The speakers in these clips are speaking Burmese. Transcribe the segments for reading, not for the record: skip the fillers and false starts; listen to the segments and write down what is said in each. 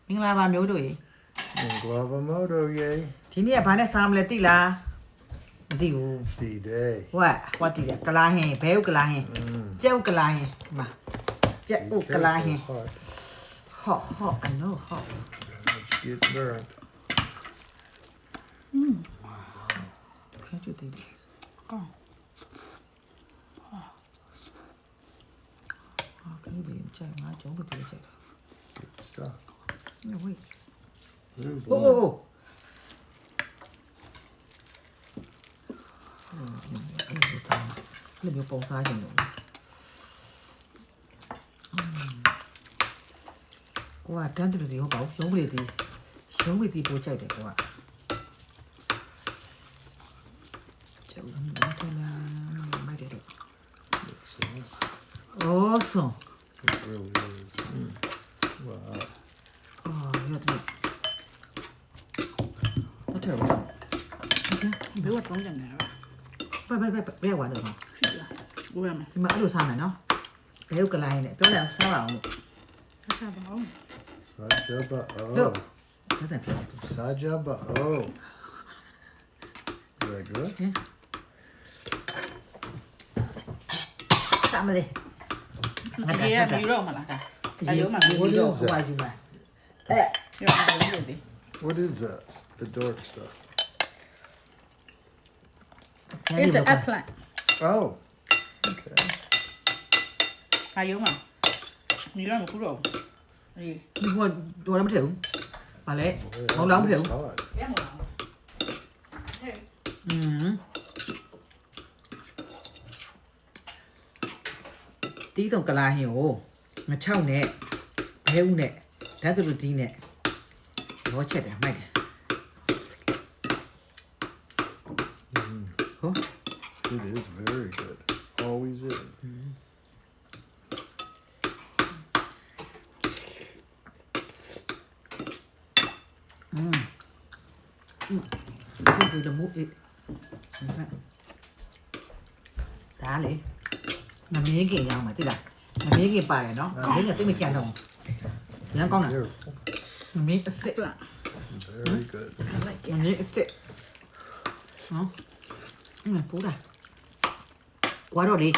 မင်္ဂလာပါမျိုးတို့ရေ Glava moto, yay. ဒီနေ့ကဘာနဲ့စားမလဲသိလားမသိဘူး D-Day. ဟိုကတည်တယ်ကလာဟင်းဘဲဥကလာဟင်းကျဲဥကလာဟင်းဒီမှာကျဲဥကလာဟင်း Hot. ဟော့ I know ဟော့ Let's get burnt. ခဲကျွတ်တည်တယ်အော်ကလေးလေးကျဲငါကျုံးပတူကျဲ Good stuff. No wait Ooh, oh boy. oh အဲ့လိုပုံစားခြင်းလို့ကိုကတန်းတူတူဟုတ်ပါဘူးရုံးပလေတီရုံးပလေတီပို့ကြိုက်တယ်ကိုကကျုပ်လည်းမတင်လာမိုက်တယ်တော့ awesome It really is. Wow. အော်ရတယ်ဟုတ်တယ်ဟုတ်တယ် ဘယ်တော့တောင်းကြတယ်လား ဘယ်ဝါတော့ ဖြစ်လားဘယ်မှာ ဒီမှာအဲ့လိုစားမယ်နော်ဘဲဥကလိုင်းနဲ့ပြောတယ်စားပါအောင်လို့ ဆက်စားပါဦး Sajaba. လို့ Oh. ဆက်တယ်ပြောတယ် Sajaba. Oh. Is that good? စားမလဲ အရေးရပြီးတော့မလားဒါအယုံမှာ ဘိုးတို့ဟိုပါယူပါအဲ့ ပြောင်းတယ်လေ What is that? The dark stuff. It's an eggplant Oh. Okay. အယုံမှာဒီတော့မကူတော့အေး ဒီဟိုတော့မထည့်ဘူးပါလေမဟုတ်လားမထည့်ဘူး Hot. ရမလားဟဲ့ တီးဆုံးကလာဟင်းကိုငချောက်နဲ့ဘဲဥနဲ့ဓာတ်တူတီးနဲ့ဘောချက်တယ်မိုက်တယ်ဟုတ် It is very good. Always is. ဒီလိုမျိုးအေးဒါလေမမင်းကင်ရအောင်မသိလားမမင်းကင်ပါတယ်နော်မင်းကတိတ်မကြံတော့ရန်ကောင်းတာ Beautiful. မမင်းအစ်စ် Very good. I like မမင်းအစ်စ်နော်ပူတာကွာတော့လေ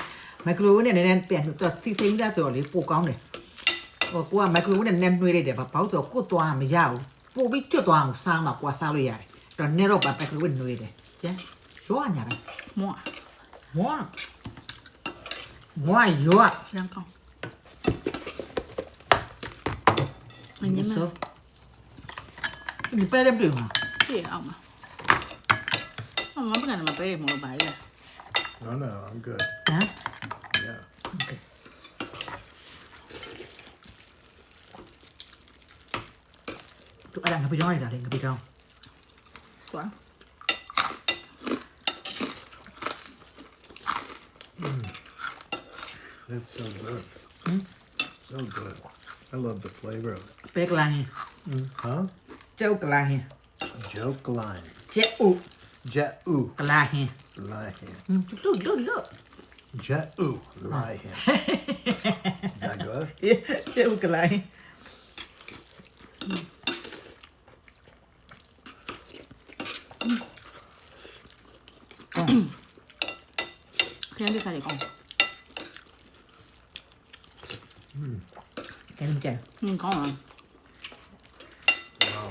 မိုက်ခရိုဝေးနဲ့နည်းနည်းပြန်တော့စီစိမ့်ကြတော့လေပိုကောင်းတယ်ဟိုကိုကမိုက်ခရိုဝေးနဲ့နည်းနှွေးလိုက်တယ်ဘာလို့ဆိုကိုသွားမရဘူးပို့ပြီးကျွတ်သွားအောင်စားမှာကွာစားလို့ရတယ်တော့နေတော့ပါမိုက်ခရိုဝေးနှွေးတယ်ကျန်ရောညာပဲ မွာ မွာရော ရန်ကောင်းအင်းမ ဆိုဒီပဲတယ်ပြီမှာ ကြည့်အောင်မမမကနေမပေးရမလို့ပါလေ No, no, I'm good. ဟမ် Yeah. သူအဲ့ဒါငါပြောနေတာလေငါပြော ကွာ It's so good. So good. I love the flavor of it. ပဲကလာဟင်း Huh? ကျုပ်ကလာဟင်း Joke line. ကျက်ဥ Jet ooh. ကလာဟင်း Lion. လို့ Jet ooh. Lion. Is that good? ကျုပ်ကလာဟင်း ခရင်ဒီစားရကောင်း ကျန်ကျန် ကောင်းလား Wow.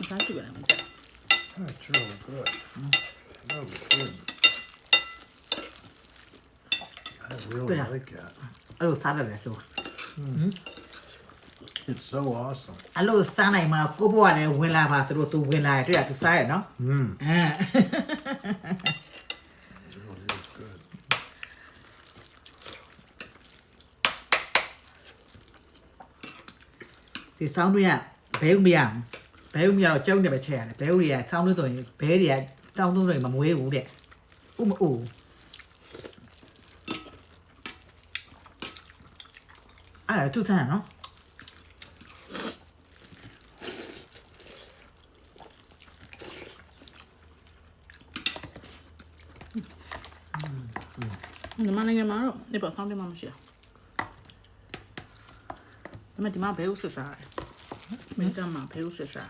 စားကြည့်ပါလားမကြ That's really good. That was good. I really Good. like that. အဲ့လိုစားတယ်ဆို It's so awesome. အဲ့လိုစားနိုင်မှာကိုဘွားလည်းဝင်လာပါသူတို့သူဝင်လာတယ်တွေ့ရသူစားရနော် Mm. အဲ It really is good. ဒီဆောင်းတွေကဘဲဥမရဘဲဥမရတော့ကျုံနေပဲချက်ရတယ်ဘဲဥတွေကဆောင်းလို့ဆိုရင်ဘဲတွေကတောင်းသုံးဆိုရင်မမွေးဘူးတဲ့ဥမဥအဲ့ဒါသူစားနော် ဒီမှာနိုင်ငံမှာတော့ဒီပေါ်ဆောင်းတယ်မှမရှိဘူးဒါပေမဲ့ဒီမှာဘဲဥစစ်စားတယ်没干嘛，陪我吃啥？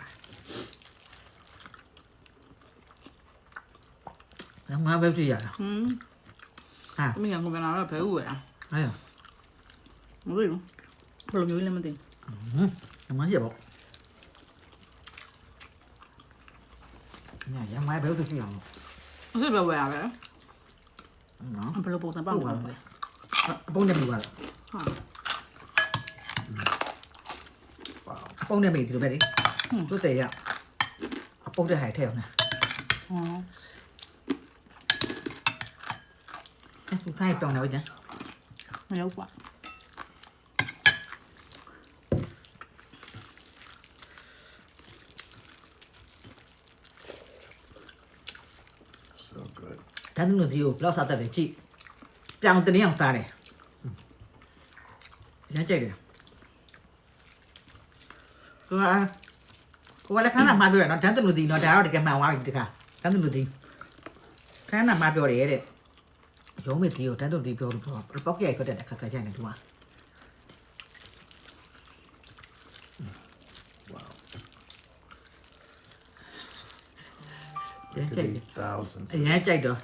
ငါပဲကြည့်ရတာ 嗯， ဟာ 没想过别拿来陪我呀？ အဲ့ရ 我为什么？不如有那么点。 ငါရပေါ့ညရမိုင်းပဲကြည့်ရအောင် 我是不要喂啊呗？ နော် 不如包成棒棒的。 အပုံးနဲ့ပြပါလား 啊， အပုံးနဲ့မိဒီလိုပဲလေသူ့တဲ့ရအပုံးတဲ့ဟိုက်ထဲအောင်လား 哦， အဲ့သူခိုင်းတောင်းတော့ကြ 没有管。 So good. တန်းလို့ဒီကိုဘလောက်စားတတ်တယ်ကြည့်ပြောင်းတင်းအောင်စားတယ်ရမ်းကြိုက်တယ်ကိုကလည်းခဏမှပြောရနော်တန်းလို့ဒီနော်ဒါတော့တကယ်မှန်သွားပြီတခါတန်းလို့ဒီခဏမှပြောတယ်တဲ့ရုံးမေဒီကိုတန်းလို့ဒီပြောလို့ပေါက်ကြိုက်ခွတ်တဲ့အခါခါကျနေသူက Wow. ရမ်း Could ကြိုက်တ eat ယ် thousands. အရမ်းကြိုက်တော့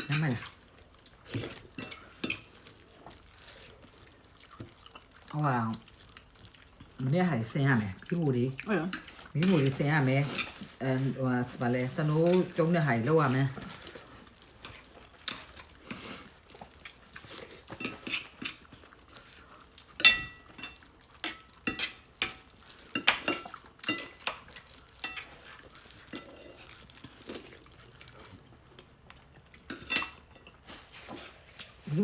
နမ်းမလားဟောမင်းဟိုင်ဆင်းရမယ်ဒီမို့ဒီ 哎呀， မိမို့ဒီဆင်းရမယ်ဟိုဗာလဲသနိုးကျုံးတဲ့ဟိုင်လောက်ရမယ်ဒီ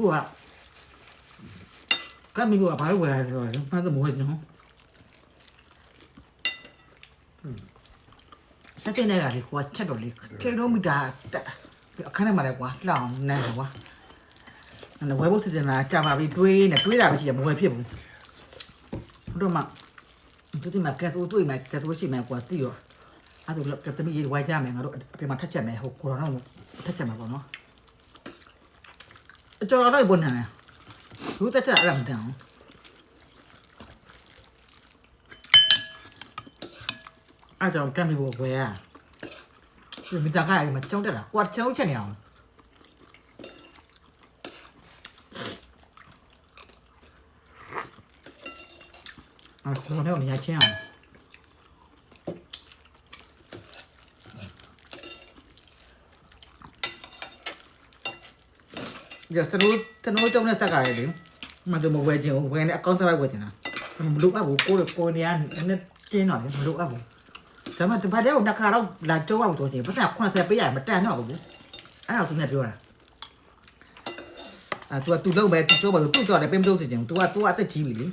ကမိဘကဘာလို့ဝယ်ရလဲဆိုတော့မှတ်သမွေးနော်တက်တဲ့နေတာလေကွာချက်တော့လေကီလိုမီတာအခန်းထဲမှာလေကွာလောင်နေတယ်ကွာအဲ့ဝယ်ဖို့စီစဉ်တာကြာပါပြီတွေးတာပဲရှိတယ်မဝယ်ဖြစ်ဘူးတို့မှသူဒီမှာကဲဆိုတွေးမှာကဲဆိုရှိမှာကွာတီးရောအဲ့ဒါကတမီးရေးဝိုင်းကြမယ်ငါတို့အပြင်မှာထက်ချက်မယ်ဟိုကိုရိုနာထက်ချက်မှာပေါ့နော်အကျော်တော့ဘုန်းနေတယ်သူတက်ချက်အဲ့ဒါမတန်ဘူးအဲ့တော့ကမ်းပြီးဖို့ဝယ်ရဒီမိသားကမှာကြောင်းတက်တာကွာကြောင်းချက်နေအောင်အခုတော့နေရာချင်းအောင်ရစလို့တနိုးကြောင်းနဲ့တက်ကြရတယ်လေမတို့မဝယ်ချင်ဘူးဝယ်နေအကောင့်တစ်ပိုက်ဝယ်ချင်တာမလို့အဘူးကိုနေရနဲ့ကျင်းတော့လေမလို့အဘူးဒါမှတပတ်တည်းကခါတော့လာကြောက်အောင်တော့ချင်ပတ်စံ80ပေးရမတန်တော့ဘူးအဲ့တော့သူနဲ့ပြောတာသူလုံးပဲသူကြောက်ပါသူကြောက်တယ်ပေးမလို့ချင်သူကအသက်ကြီးပြီလေ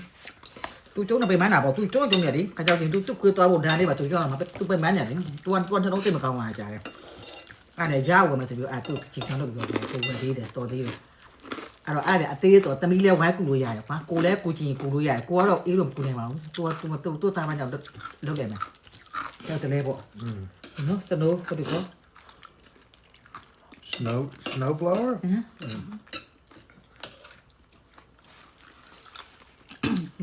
သူကျုံးနေပေးမှန်းတာပေါ့သူကျုံးနေတယ်ခါကြောက်ချင်သူခွေးသွားဖို့ဓာတ်လေးပါသူကြောက်မှာသူပေးမှန်းတယ်လေသူကတော့တိတ်မကောင်းပါကြတယ်အဲ့ဒါကြောက်ဝင်မယ်ဆိုပြီးသူချီချောင်းလို့ပြောတယ်သူဝင်သေးတယ်တော်သေးတယ်အဲ့တော့အဲ့ဒါအသေးတော့တမီးလဲဝိုင်းကူလို့ရတယ်ကွာကိုလဲကူချင်ကူလို့ရတယ်ကိုကတော့အေးလို့ကူနေမှာသူတာမှကြောက်လုပ်တယ်မယ်ကျောက်တလဲပေါ့နော်စနိုးဟုတ်တယ်ပေါ့ Snow blower?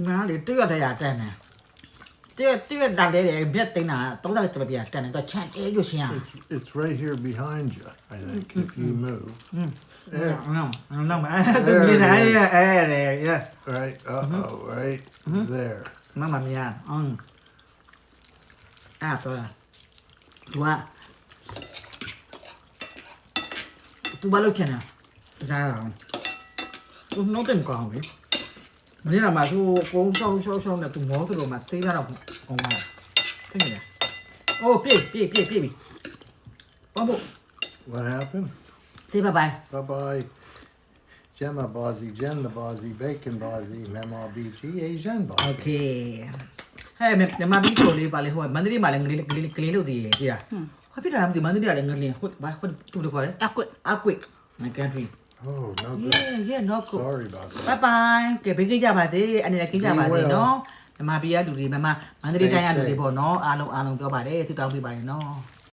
ငါလေတွေ့ရတဲ့ရတန်းတယ်တွေ့ရတာလေမြက်တင်တာတော့တော့ပြပြတန်းတယ်တော့ချန်အေးလို့ရှင်းရ It's right here behind you, I think, if you move. There. နော်မသူမြင်တယ်ရ Right. Uh-oh, right there. မမမြင်အဲ့တော့သူဘာလို့ချင်တာဒါတော့သူနှုတ်တင်ကောင်းပြီမင်းကမှသူကုန်းရှောင်းနဲ့သူမောသူတို့မှသေးရတော့အောင်ပါသိနေလားအိုးပြေးပြီဘာမို့ What happened? သေးပါ Bye-bye. Gemma Bozzy, Jen the Bozzy, Bacon Bozzy, Memo BG, Asian โอ Bozzy. เคဟဲ့မြန်မာပြည်ကိုလေးပါလေဟိုမန္တလေးမှာလည်းကလေးလို့တည်ရကြည့်တာဟောပြတာမသိမန္တလေးကလည်းငလင်းဟုတ်ဘာဟုတ်သူတို့ခေါ်တယ် 阿贵， အကွေ my country Oh, no good. yeah no good Sorry about that. bye bye ကဲဘေးကကြပါသေးအနေနဲ့ကကြပါသေးနော်မြန်မာပြည်ကလူတွေမန္တလေးတိုင်းကလူတွေပေါ့နော်အားလုံးပြောပါတယ်သူတောင်းပြပါတယ်နော်